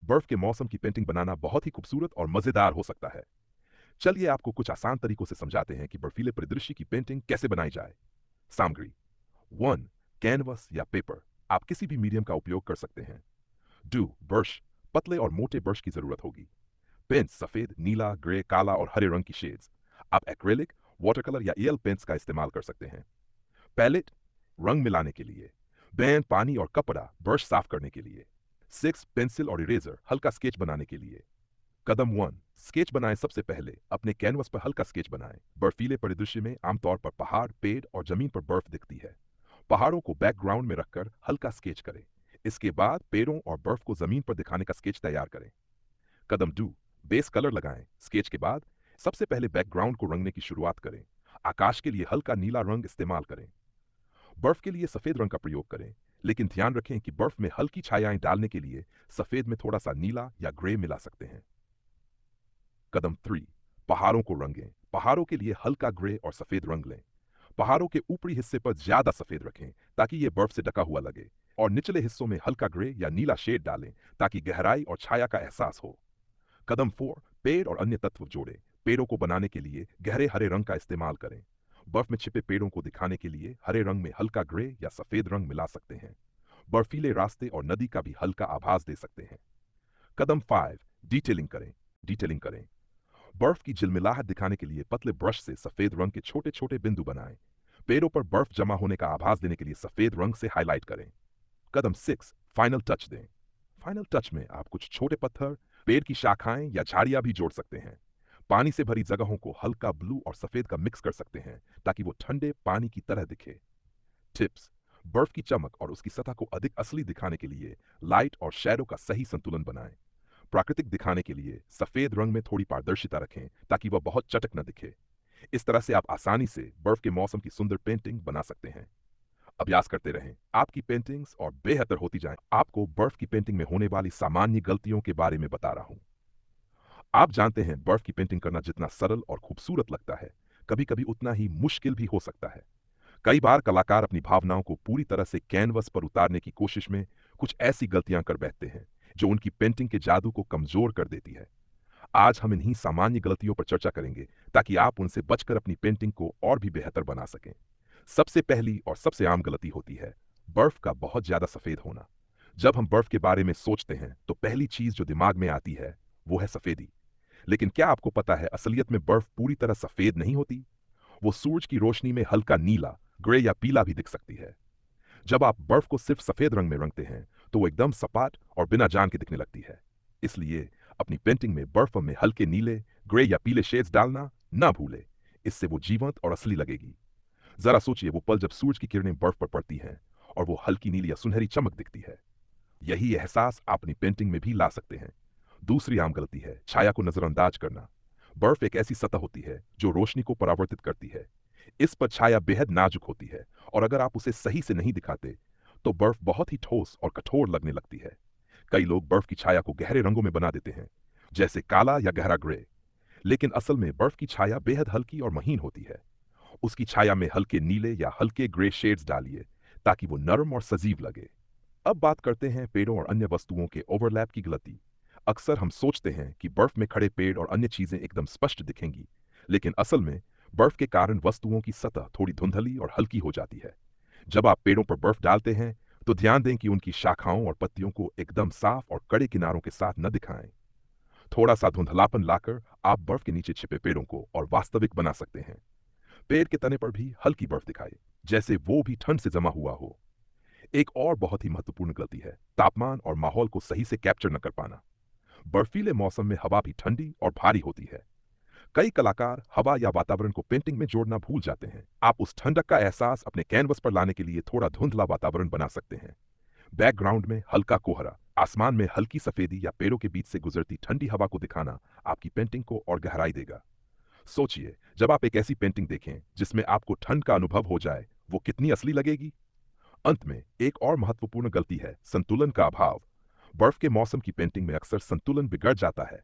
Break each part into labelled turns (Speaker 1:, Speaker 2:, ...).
Speaker 1: बर्फ के मौसम की पेंटिंग बनाना बहुत ही खूबसूरत और मजेदार हो सकता है। चलिए आपको कुछ आसान तरीकों से समझाते हैं कि बर्फीले परिदृश्य की पेंटिंग कैसे बनाई जाए। सामग्री: 1. कैनवस या पेपर, आप किसी भी मीडियम का उपयोग कर सकते हैं। 2. ब्रश, पतले और मोटे ब्रश की जरूरत होगी। पेंस सफेद, नीला, ग्रे, काला और हरे रंग की शेड्स, आप एक्रेलिक, वाटर कलर या एल पेंस का इस्तेमाल कर सकते हैं। पैलेट, रंग मिलाने के लिए। बैन, पानी और कपड़ा, ब्रश साफ करने के लिए। 6. पेंसिल और इरेजर, हल्का स्केच बनाने के लिए। कदम 1, स्केच बनाएं। सबसे पहले अपने कैनवस पर हल्का स्केच बनाएं। बर्फीले परिदृश्य में आमतौर पर पहाड़, पेड़ और जमीन पर बर्फ दिखती है। पहाड़ों को बैकग्राउंड में रखकर हल्का स्केच करें। इसके बाद पेड़ों और बर्फ को जमीन पर दिखाने का स्केच तैयार करें। कदम 2, बेस कलर लगाएं। स्केच के बाद सबसे पहले बैकग्राउंड को रंगने की शुरुआत करें। आकाश के लिए हल्का नीला रंग इस्तेमाल करें। बर्फ के लिए सफेद रंग का प्रयोग करें, लेकिन ध्यान रखें कि बर्फ में हल्की छायाएं डालने के लिए सफेद में थोड़ा सा नीला या ग्रे मिला सकते हैं। कदम 3, पहाड़ों को रंगें। पहाड़ों के लिए हल्का ग्रे और सफेद रंग लें। पहाड़ों के ऊपरी हिस्से पर ज्यादा सफेद रखें ताकि यह बर्फ से ढका हुआ लगे, और निचले हिस्सों में हल्का ग्रे या नीला शेड डालें ताकि गहराई और छाया का एहसास हो। कदम 4, पेड़ और अन्य तत्व जोड़ें। पेड़ों को बनाने के लिए गहरे हरे रंग का इस्तेमाल करें। बर्फ में छिपे पेड़ों को दिखाने के लिए हरे रंग में हल्का ग्रे या सफेद रंग मिला सकते हैं। बर्फीले रास्ते और नदी का भी हल्का आभास दे सकते हैं। कदम 5, डिटेलिंग करें। डिटेलिंग करें, बर्फ की झिलमिलाहट दिखाने के लिए पतले ब्रश से सफेद रंग के छोटे छोटे बिंदु बनाएं। पेड़ों पर बर्फ जमा होने का आभास देने के लिए सफेद रंग से हाईलाइट करें। कदम 6, फाइनल टच दें। फाइनल टच में आप कुछ छोटे पत्थर, पेड़ की शाखाएं या झाड़ियां भी जोड़ सकते हैं। पानी से भरी जगहों को हल्का ब्लू और सफेद का मिक्स कर सकते हैं ताकि वो ठंडे पानी की तरह दिखे। टिप्स: बर्फ की चमक और उसकी सतह को अधिक असली दिखाने के लिए लाइट और शैडो का सही संतुलन बनाएं। प्राकृतिक दिखाने के लिए सफेद रंग में थोड़ी पारदर्शिता रखें ताकि वह बहुत चटक न दिखे। इस तरह से आप आसानी से बर्फ के मौसम की सुंदर पेंटिंग बना सकते हैं। अभ्यास करते रहें, आपकी पेंटिंग्स और बेहतर होती जाएं। आपको बर्फ की पेंटिंग में होने वाली सामान्य गलतियों के बारे में बता रहा हूं। आप जानते हैं, बर्फ की पेंटिंग करना जितना सरल और खूबसूरत लगता है, कभी कभी उतना ही मुश्किल भी हो सकता है। कई बार कलाकार अपनी भावनाओं को पूरी तरह से कैनवस पर उतारने की कोशिश में कुछ ऐसी गलतियां कर बैठते हैं जो उनकी पेंटिंग के जादू को कमजोर कर देती है। आज हम इन्हीं सामान्य गलतियों पर चर्चा करेंगे ताकि आप उनसे बचकर अपनी पेंटिंग को और भी बेहतर बना सकें। सबसे पहली और सबसे आम गलती होती है बर्फ का बहुत ज्यादा सफेद होना। जब हम बर्फ के बारे में सोचते हैं तो पहली चीज जो दिमाग में आती है वो है सफेदी। लेकिन क्या आपको पता है, असलियत में बर्फ पूरी तरह सफेद नहीं होती। वो सूरज की रोशनी में हल्का नीला, ग्रे या पीला भी दिख सकती है। जब आप बर्फ को सिर्फ सफेद रंग में रंगते हैं तो वो एकदम सपाट और बिना जान के दिखने लगती है। इसलिए अपनी पेंटिंग में बर्फ में हल्के नीले, ग्रे या पीले शेड्स डालना ना भूले। इससे वो जीवंत और असली लगेगी। जरा सोचिए वो पल जब सूरज की किरणें बर्फ पर पड़ती हैं और वो हल्की नीली या सुनहरी चमक दिखती है। यही एहसास आप अपनी पेंटिंग में भी ला सकते हैं। दूसरी आम गलती है छाया को नजरअंदाज करना। बर्फ एक ऐसी सतह होती है जो रोशनी को परावर्तित करती है। इस पर छाया बेहद नाजुक होती है, और अगर आप उसे सही से नहीं दिखाते तो बर्फ बहुत ही ठोस और कठोर लगने लगती है। कई लोग बर्फ की छाया को गहरे रंगों में बना देते हैं, जैसे काला या गहरा ग्रे। लेकिन असल में बर्फ की छाया बेहद हल्की और महीन होती है। उसकी छाया में हल्के नीले या हल्के ग्रे शेड्स डालिए ताकि वो नरम और सजीव लगे। अब बात करते हैं पेड़ों और अन्य वस्तुओं के ओवरलैप की गलती। अक्सर हम सोचते हैं कि बर्फ में खड़े पेड़ और अन्य चीजें एकदम स्पष्ट दिखेंगी, लेकिन असल में बर्फ के कारण वस्तुओं की सतह थोड़ी धुंधली और हल्की हो जाती है। जब आप पेड़ों पर बर्फ डालते हैं तो ध्यान दें कि उनकी शाखाओं और पत्तियों को एकदम साफ और कड़े किनारों के साथ न दिखाएं। थोड़ा सा धुंधलापन लाकर आप बर्फ के नीचे छिपे पेड़ों को और वास्तविक बना सकते हैं। पेड़ के तने पर भी हल्की बर्फ दिखाए, जैसे वो भी ठंड से जमा हुआ हो। एक और बहुत ही महत्वपूर्ण गलती है तापमान और माहौल को सही से कैप्चर न कर पाना। बर्फीले मौसम में हवा भी ठंडी और भारी होती है। कई कलाकार हवा या वातावरण को पेंटिंग में जोड़ना भूल जाते हैं। आप उस ठंडक का एहसास अपने कैनवस पर लाने के लिए थोड़ा धुंधला वातावरण बना सकते हैं। बैकग्राउंड में हल्का कोहरा, आसमान में हल्की सफेदी या पेड़ों के बीच से गुजरती ठंडी हवा को दिखाना आपकी पेंटिंग को और गहराई देगा। सोचिए, जब आप एक ऐसी पेंटिंग देखें जिसमें आपको ठंड का अनुभव हो जाए, वो कितनी असली लगेगी। अंत में एक और महत्वपूर्ण गलती है संतुलन का अभाव। बर्फ के मौसम की पेंटिंग में अक्सर संतुलन बिगड़ जाता है।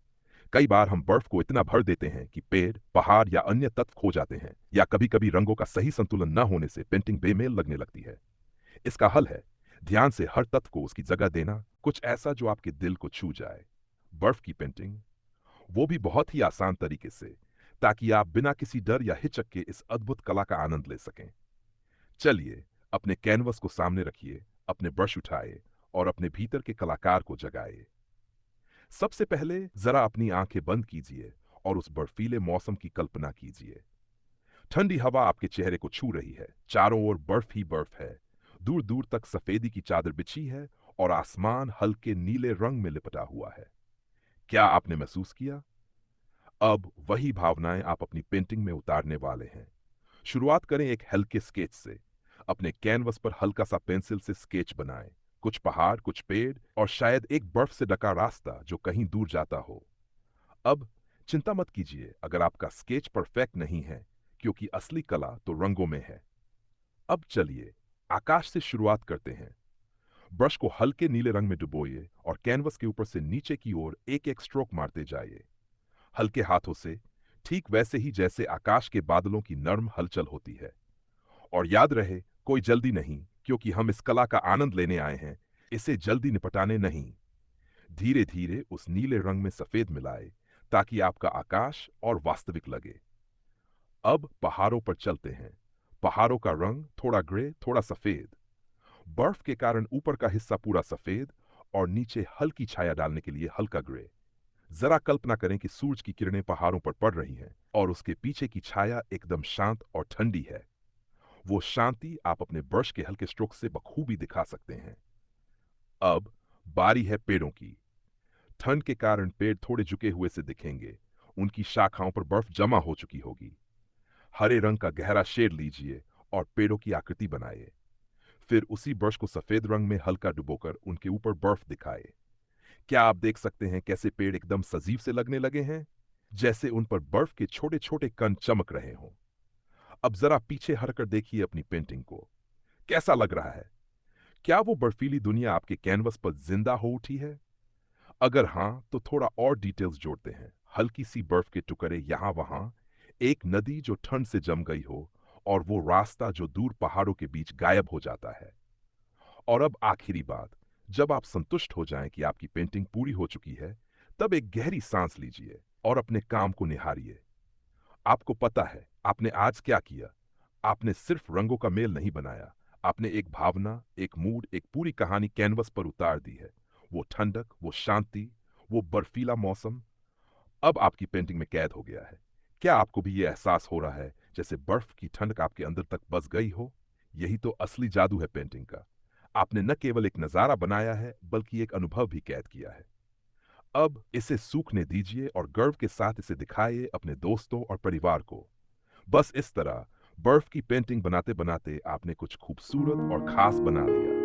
Speaker 1: कई बार हम बर्फ को इतना भर देते हैं कि पेड़, पहाड़ या अन्य तत्व खो जाते हैं, या कभी कभी रंगों का सही संतुलन न होने से पेंटिंग बेमेल लगने लगती है। इसका हल है ध्यान से हर तत्व को उसकी जगह देना, कुछ ऐसा जो आपके दिल को छू जाए। बर्फ की पेंटिंग, वो भी बहुत ही आसान तरीके से, ताकि आप बिना किसी डर या हिचक के इस अद्भुत कला का आनंद ले सकें। चलिए, अपने कैनवस को सामने रखिए, अपने ब्रश उठाए और अपने भीतर के कलाकार को जगाए। सबसे पहले जरा अपनी आंखें बंद कीजिए और उस बर्फीले मौसम की कल्पना कीजिए। ठंडी हवा आपके चेहरे को छू रही है, चारों ओर बर्फ ही बर्फ है। दूर दूर तक सफेदी की चादर बिछी है और आसमान हल्के नीले रंग में लिपटा हुआ है। क्या आपने महसूस किया? अब वही भावनाएं आप अपनी पेंटिंग में उतारने वाले हैं। शुरुआत करें एक हल्के स्केच से। अपने कैनवस पर हल्का सा पेंसिल से स्केच बनाएं। कुछ पहाड़, कुछ पेड़ और शायद एक बर्फ से ढका रास्ता जो कहीं दूर जाता हो। अब चिंता मत कीजिए अगर आपका स्केच परफेक्ट नहीं है, क्योंकि असली कला तो रंगों में है। अब चलिए आकाश से शुरुआत करते हैं। ब्रश को हल्के नीले रंग में डुबोइए और कैनवस के ऊपर से नीचे की ओर एक एक स्ट्रोक मारते जाइए, हल्के हाथों से, ठीक वैसे ही जैसे आकाश के बादलों की नर्म हलचल होती है। और याद रहे, कोई जल्दी नहीं, क्योंकि हम इस कला का आनंद लेने आए हैं, इसे जल्दी निपटाने नहीं। धीरे धीरे उस नीले रंग में सफेद मिलाए, ताकि आपका आकाश और वास्तविक लगे। अब पहाड़ों पर चलते हैं। पहाड़ों का रंग थोड़ा ग्रे, थोड़ा सफेद। बर्फ के कारण ऊपर का हिस्सा पूरा सफेद और नीचे हल्की छाया डालने के लिए हल्का ग्रे। जरा कल्पना करें कि सूरज की किरणें पहाड़ों पर पड़ रही हैं और उसके पीछे की छाया एकदम शांत और ठंडी है। वो शांति आप अपने ब्रश के हल्के स्ट्रोक से बखूबी दिखा सकते हैं। अब बारी है पेड़ों की। ठंड के कारण पेड़ थोड़े झुके हुए से दिखेंगे, उनकी शाखाओं पर बर्फ जमा हो चुकी होगी। हरे रंग का गहरा शेड लीजिए और पेड़ों की आकृति बनाइए। फिर उसी ब्रश को सफेद रंग में हल्का डुबोकर उनके ऊपर बर्फ दिखाए। क्या आप देख सकते हैं कैसे पेड़ एकदम सजीव से लगने लगे हैं, जैसे उन पर बर्फ के छोटे छोटे कण चमक रहे हों। अब जरा पीछे हटकर देखिए अपनी पेंटिंग को। कैसा लग रहा है? क्या वो बर्फीली दुनिया आपके कैनवस पर जिंदा हो उठी है? अगर हां, तो थोड़ा और डिटेल्स जोड़ते हैं। हल्की सी बर्फ के टुकड़े यहां वहां, एक नदी जो ठंड से जम गई हो, और वो रास्ता जो दूर पहाड़ों के बीच गायब हो जाता है। और अब आखिरी बात, जब आप संतुष्ट हो जाएं कि आपकी पेंटिंग पूरी हो चुकी है, तब एक गहरी सांस लीजिए और अपने काम को निहारिए। आपको पता है आपने आज क्या किया? आपने सिर्फ रंगों का मेल नहीं बनाया, आपने एक भावना, एक मूड, एक पूरी कहानी कैनवस पर उतार दी है। वो ठंडक, वो शांति, वो बर्फीला मौसम अब आपकी पेंटिंग में कैद हो गया है। क्या आपको भी ये एहसास हो रहा है जैसे बर्फ की ठंडक आपके अंदर तक बस गई हो? यही तो असली जादू है पेंटिंग का। आपने न केवल एक नजारा बनाया है, बल्कि एक अनुभव भी कैद किया है। अब इसे सूखने दीजिए और गर्व के साथ इसे दिखाइए अपने दोस्तों और परिवार को। बस इस तरह बर्फ की पेंटिंग बनाते बनाते आपने कुछ खूबसूरत और खास बना लिया।